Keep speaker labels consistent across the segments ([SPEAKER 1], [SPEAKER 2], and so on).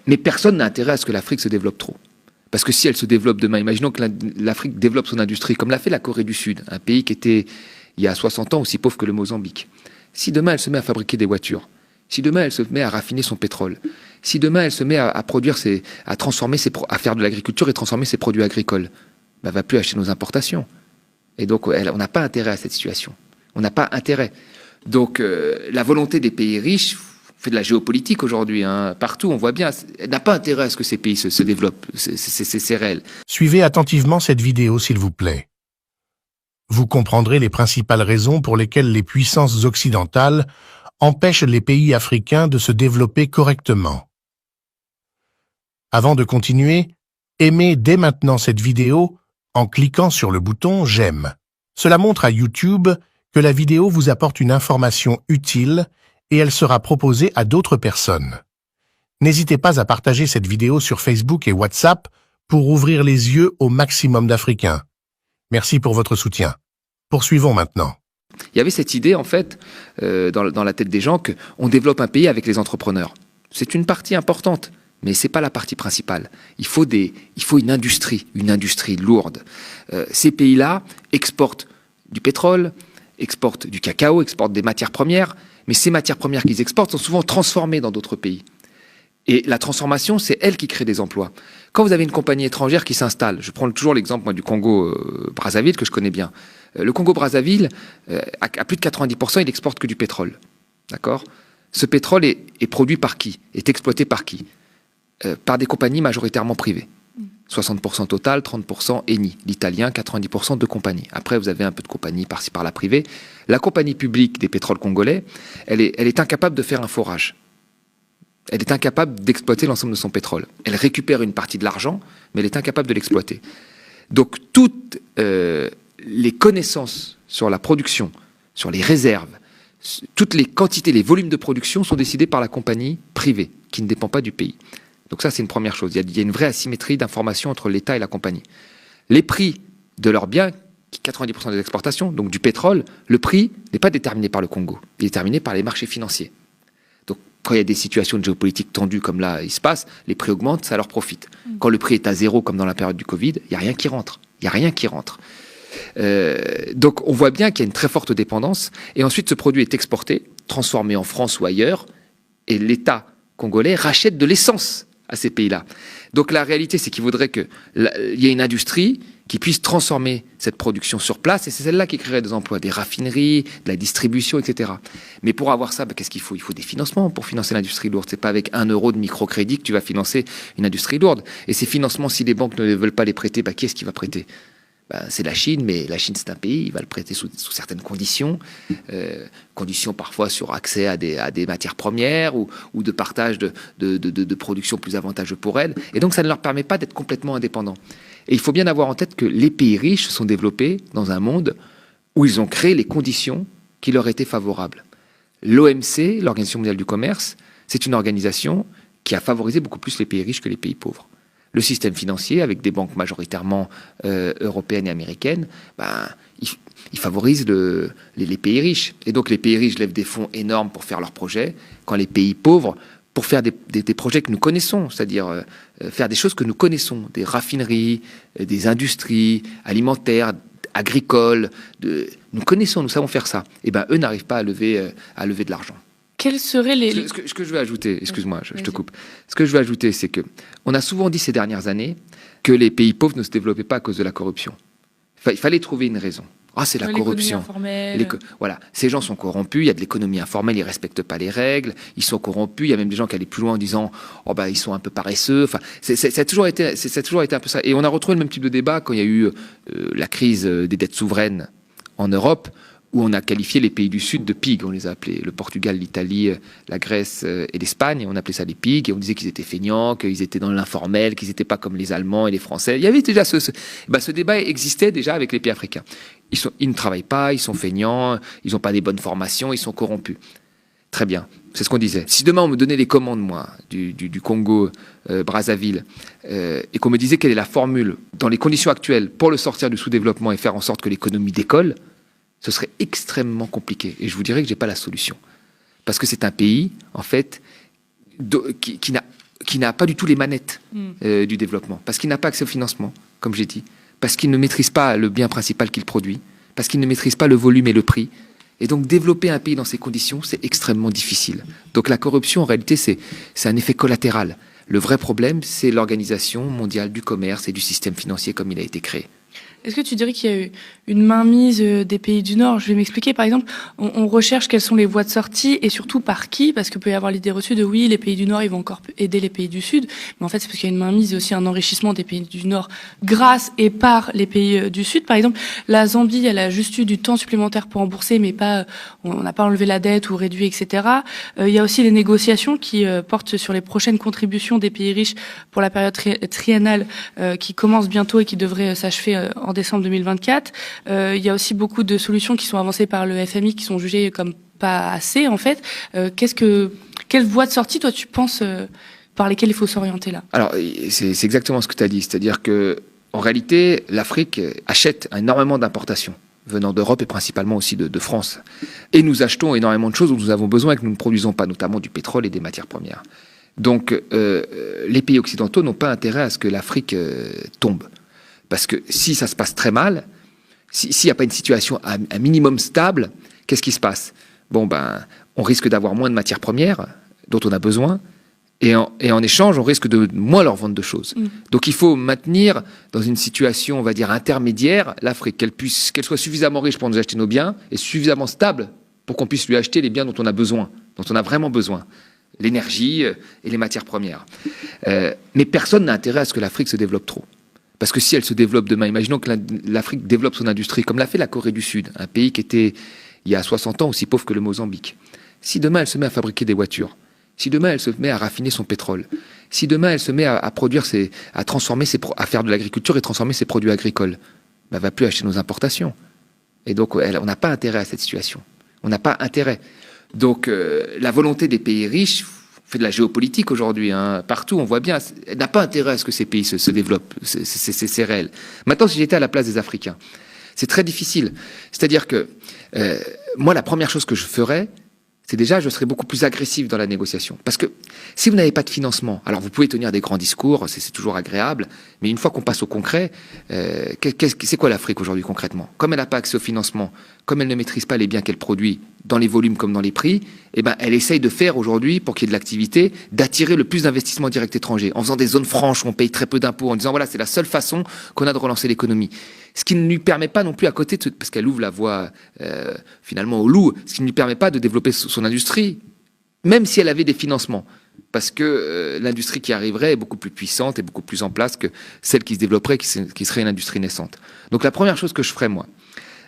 [SPEAKER 1] Mais personne n'a intérêt à ce que l'Afrique se développe trop. Parce que si elle se développe demain, imaginons que l'Afrique développe son industrie, comme l'a fait la Corée du Sud, un pays qui était, il y a 60 ans, aussi pauvre que le Mozambique. Si demain elle se met à fabriquer des voitures, si demain elle se met à raffiner son pétrole, si demain elle se met à produire, à transformer à faire de l'agriculture et transformer ses produits agricoles, elle ne va plus acheter nos importations. Et donc on n'a pas intérêt à cette situation. On n'a pas intérêt. Donc la volonté des pays riches, fait de la géopolitique aujourd'hui, hein, partout, on voit bien, elle n'a pas intérêt à ce que ces pays se développent, c'est réel.
[SPEAKER 2] Suivez attentivement cette vidéo, s'il vous plaît. Vous comprendrez les principales raisons pour lesquelles les puissances occidentales empêchent les pays africains de se développer correctement. Avant de continuer, aimez dès maintenant cette vidéo en cliquant sur le bouton « J'aime ». Cela montre à YouTube que la vidéo vous apporte une information utile et elle sera proposée à d'autres personnes. N'hésitez pas à partager cette vidéo sur Facebook et WhatsApp pour ouvrir les yeux au maximum d'Africains. Merci pour votre soutien. Poursuivons maintenant.
[SPEAKER 1] Il y avait cette idée, en fait, dans la tête des gens, qu'on développe un pays avec les entrepreneurs. C'est une partie importante, mais ce n'est pas la partie principale. Il faut une industrie lourde. Ces pays-là exportent du pétrole, exportent du cacao, exportent des matières premières, mais ces matières premières qu'ils exportent sont souvent transformées dans d'autres pays. Et la transformation, c'est elle qui crée des emplois. Quand vous avez une compagnie étrangère qui s'installe, je prends toujours l'exemple du Congo-Brazzaville, que je connais bien. Le Congo-Brazzaville, à plus de 90%, il exporte que du pétrole. D'accord ? Ce pétrole est produit par qui ? Est exploité par qui ? Par des compagnies majoritairement privées. 60% Total, 30% Eni. L'italien, 90% de compagnies. Après, vous avez un peu de compagnies par-ci par-là privées. La compagnie publique des pétroles congolais, elle est incapable de faire un forage. Elle est incapable d'exploiter l'ensemble de son pétrole. Elle récupère une partie de l'argent, mais elle est incapable de l'exploiter. Donc, toutes les connaissances sur la production, sur les réserves, toutes les quantités, les volumes de production sont décidés par la compagnie privée, qui ne dépend pas du pays. Donc ça, c'est une première chose. Il y a une vraie asymétrie d'information entre l'État et la compagnie. Les prix de leurs biens, 90% des exportations, donc du pétrole, le prix n'est pas déterminé par le Congo. Il est déterminé par les marchés financiers. Donc quand il y a des situations de géopolitique tendues comme là, il se passe, les prix augmentent, ça leur profite. Quand le prix est à zéro, comme dans la période du Covid, il n'y a rien qui rentre. Il n'y a rien qui rentre. Donc on voit bien qu'il y a une très forte dépendance. Et ensuite, ce produit est exporté, transformé en France ou ailleurs, et l'État congolais rachète de l'essence à ces pays-là. Donc la réalité, c'est qu'il faudrait qu'il y ait une industrie qui puisse transformer cette production sur place, et c'est celle-là qui créerait des emplois, des raffineries, de la distribution, etc. Mais pour avoir ça, qu'est-ce qu'il faut ? Il faut des financements pour financer l'industrie lourde. C'est pas avec 1 euro de microcrédit que tu vas financer une industrie lourde. Et ces financements, si les banques ne veulent pas les prêter, qui est-ce qui va prêter ? C'est la Chine, mais la Chine, c'est un pays, il va le prêter sous certaines conditions, conditions parfois sur accès à des matières premières ou de partage de production plus avantageux pour elles. Et donc, ça ne leur permet pas d'être complètement indépendants. Et il faut bien avoir en tête que les pays riches se sont développés dans un monde où ils ont créé les conditions qui leur étaient favorables. L'OMC, l'Organisation mondiale du commerce, c'est une organisation qui a favorisé beaucoup plus les pays riches que les pays pauvres. Le système financier, avec des banques majoritairement européennes et américaines, il favorise les pays riches. Et donc les pays riches lèvent des fonds énormes pour faire leurs projets, quand les pays pauvres, pour faire des projets que nous connaissons, c'est-à-dire faire des choses que nous connaissons, des raffineries, des industries alimentaires, agricoles, nous connaissons, nous savons faire ça. Et eux n'arrivent pas à lever de l'argent.
[SPEAKER 3] Quels seraient les...
[SPEAKER 1] Ce que je veux ajouter, excuse-moi, je te coupe. Ce que je veux ajouter, c'est que on a souvent dit ces dernières années que les pays pauvres ne se développaient pas à cause de la corruption. Il fallait trouver une raison. C'est la corruption. Voilà, ces gens sont corrompus, il y a de l'économie informelle, ils ne respectent pas les règles, ils sont corrompus, il y a même des gens qui allaient plus loin en disant ils sont un peu paresseux. Ça a toujours été un peu ça. Et on a retrouvé le même type de débat quand il y a eu la crise des dettes souveraines en Europe, où on a qualifié les pays du Sud de pigs, on les a appelés le Portugal, l'Italie, la Grèce et l'Espagne, on appelait ça les pigs, et on disait qu'ils étaient feignants, qu'ils étaient dans l'informel, qu'ils n'étaient pas comme les Allemands et les Français. Il y avait déjà ce débat existait déjà avec les pays africains. Ils ne travaillent pas, ils sont feignants, ils n'ont pas des bonnes formations, ils sont corrompus. Très bien, c'est ce qu'on disait. Si demain on me donnait les commandes, moi, du Congo, Brazzaville, et qu'on me disait quelle est la formule, dans les conditions actuelles, pour le sortir du sous-développement et faire en sorte que l'économie décolle, ce serait extrêmement compliqué. Et je vous dirais que je n'ai pas la solution. Parce que c'est un pays, en fait, qui n'a pas du tout les manettes du développement, parce qu'il n'a pas accès au financement, comme j'ai dit, parce qu'il ne maîtrise pas le bien principal qu'il produit, parce qu'il ne maîtrise pas le volume et le prix. Et donc développer un pays dans ces conditions, c'est extrêmement difficile. Donc la corruption, en réalité, c'est un effet collatéral. Le vrai problème, c'est l'Organisation mondiale du commerce et du système financier comme il a été créé.
[SPEAKER 3] Est-ce que tu dirais qu'il y a eu une mainmise des pays du Nord? Je vais m'expliquer. Par exemple, on recherche quelles sont les voies de sortie et surtout par qui, parce que peut y avoir l'idée reçue de oui, les pays du Nord, ils vont encore aider les pays du Sud. Mais en fait, c'est parce qu'il y a une mainmise et aussi un enrichissement des pays du Nord grâce et par les pays du Sud. Par exemple, la Zambie, elle a juste eu du temps supplémentaire pour rembourser, mais pas, on n'a pas enlevé la dette ou réduit, etc. Il y a aussi les négociations qui portent sur les prochaines contributions des pays riches pour la période triennale qui commence bientôt et qui devrait s'achever en décembre 2024. Il y a aussi beaucoup de solutions qui sont avancées par le FMI qui sont jugées comme pas assez, en fait. Quelle voie de sortie, toi, tu penses, par lesquelles il faut s'orienter là?
[SPEAKER 1] Alors, c'est exactement ce que tu as dit. C'est-à-dire que, en réalité, l'Afrique achète énormément d'importations venant d'Europe et principalement aussi de France. Et nous achetons énormément de choses dont nous avons besoin et que nous ne produisons pas, notamment du pétrole et des matières premières. Donc, les pays occidentaux n'ont pas intérêt à ce que l'Afrique tombe. Parce que si ça se passe très mal, s'il n'y a pas une situation un minimum stable, qu'est-ce qui se passe? Bon, on risque d'avoir moins de matières premières dont on a besoin, et en échange, on risque de moins leur vendre de choses. Donc il faut maintenir dans une situation, on va dire, intermédiaire, l'Afrique, qu'elle soit suffisamment riche pour nous acheter nos biens, et suffisamment stable pour qu'on puisse lui acheter les biens dont on a besoin, dont on a vraiment besoin. L'énergie et les matières premières. Mais personne n'a intérêt à ce que l'Afrique se développe trop. Parce que si elle se développe demain, imaginons que l'Afrique développe son industrie, comme l'a fait la Corée du Sud, un pays qui était, il y a 60 ans, aussi pauvre que le Mozambique. Si demain elle se met à fabriquer des voitures, si demain elle se met à raffiner son pétrole, si demain elle se met à produire, à transformer à faire de l'agriculture et transformer ses produits agricoles, elle ne va plus acheter nos importations. Et donc on n'a pas intérêt à cette situation. On n'a pas intérêt. Donc la volonté des pays riches, on fait de la géopolitique aujourd'hui, partout, on voit bien, elle n'a pas intérêt à ce que ces pays se développent, c'est réel. Maintenant, si j'étais à la place des Africains, c'est très difficile. C'est-à-dire que moi, la première chose que je ferais, c'est déjà, je serais beaucoup plus agressif dans la négociation. Parce que si vous n'avez pas de financement, alors vous pouvez tenir des grands discours, c'est toujours agréable, mais une fois qu'on passe au concret, c'est quoi l'Afrique aujourd'hui concrètement? Comme elle n'a pas accès au financement, comme elle ne maîtrise pas les biens qu'elle produit, dans les volumes comme dans les prix, elle essaye de faire aujourd'hui, pour qu'il y ait de l'activité, d'attirer le plus d'investissements directs étrangers, en faisant des zones franches où on paye très peu d'impôts, en disant voilà, c'est la seule façon qu'on a de relancer l'économie. Ce qui ne lui permet pas non plus à côté, parce qu'elle ouvre la voie finalement au loup, ce qui ne lui permet pas de développer son industrie, même si elle avait des financements. Parce que l'industrie qui arriverait est beaucoup plus puissante et beaucoup plus en place que celle qui se développerait, qui serait une industrie naissante. Donc la première chose que je ferais, moi,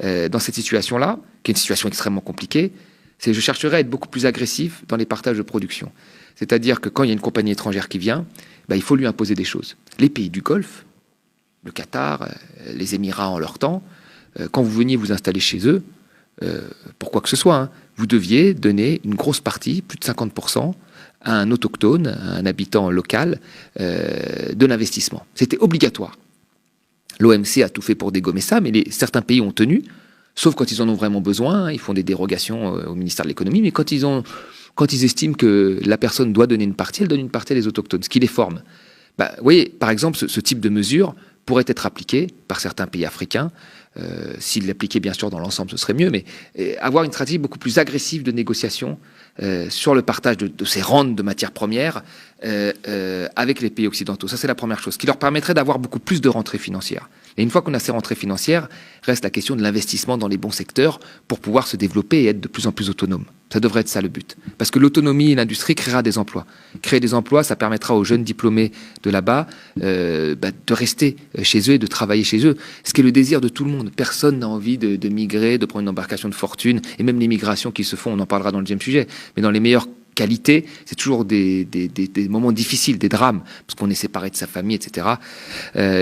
[SPEAKER 1] dans cette situation-là, qui est une situation extrêmement compliquée, c'est que je chercherais à être beaucoup plus agressif dans les partages de production. C'est-à-dire que quand il y a une compagnie étrangère qui vient, il faut lui imposer des choses. Les pays du Golfe, le Qatar, les Émirats en leur temps, quand vous veniez vous installer chez eux, pour quoi que ce soit, vous deviez donner une grosse partie, plus de 50%, à un autochtone, à un habitant local, de l'investissement. C'était obligatoire. L'OMC a tout fait pour dégommer ça, mais certains pays ont tenu, sauf quand ils en ont vraiment besoin, ils font des dérogations au ministère de l'économie, mais quand ils estiment que la personne doit donner une partie, elle donne une partie à les autochtones, ce qui les forme. Vous voyez, par exemple, ce type de mesure pourrait être appliqué par certains pays africains. S'ils l'appliquaient bien sûr dans l'ensemble, ce serait mieux, mais avoir une stratégie beaucoup plus agressive de négociation sur le partage de ces rentes de matières premières avec les pays occidentaux. Ça, c'est la première chose, qui leur permettrait d'avoir beaucoup plus de rentrées financières. Et une fois qu'on a ces rentrées financières, reste la question de l'investissement dans les bons secteurs pour pouvoir se développer et être de plus en plus autonome. Ça devrait être ça le but. Parce que l'autonomie et l'industrie créera des emplois. Créer des emplois, ça permettra aux jeunes diplômés de là-bas de rester chez eux et de travailler chez eux. Ce qui est le désir de tout le monde. Personne n'a envie de migrer, de prendre une embarcation de fortune. Et même les migrations qui se font, on en parlera dans le deuxième sujet. Mais dans les meilleures qualités, c'est toujours des moments difficiles, des drames, parce qu'on est séparé de sa famille, etc.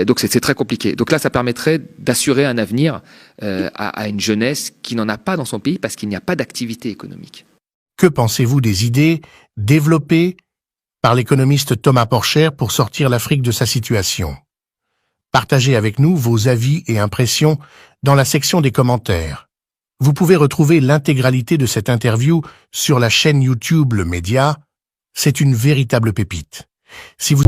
[SPEAKER 1] Donc c'est très compliqué. Donc là, ça permettrait d'assurer un avenir à une jeunesse qui n'en a pas dans son pays parce qu'il n'y a pas d'activité économique.
[SPEAKER 2] Que pensez-vous des idées développées par l'économiste Thomas Porcher pour sortir l'Afrique de sa situation? Partagez avec nous vos avis et impressions dans la section des commentaires. Vous pouvez retrouver l'intégralité de cette interview sur la chaîne YouTube Le Média. C'est une véritable pépite. Si vous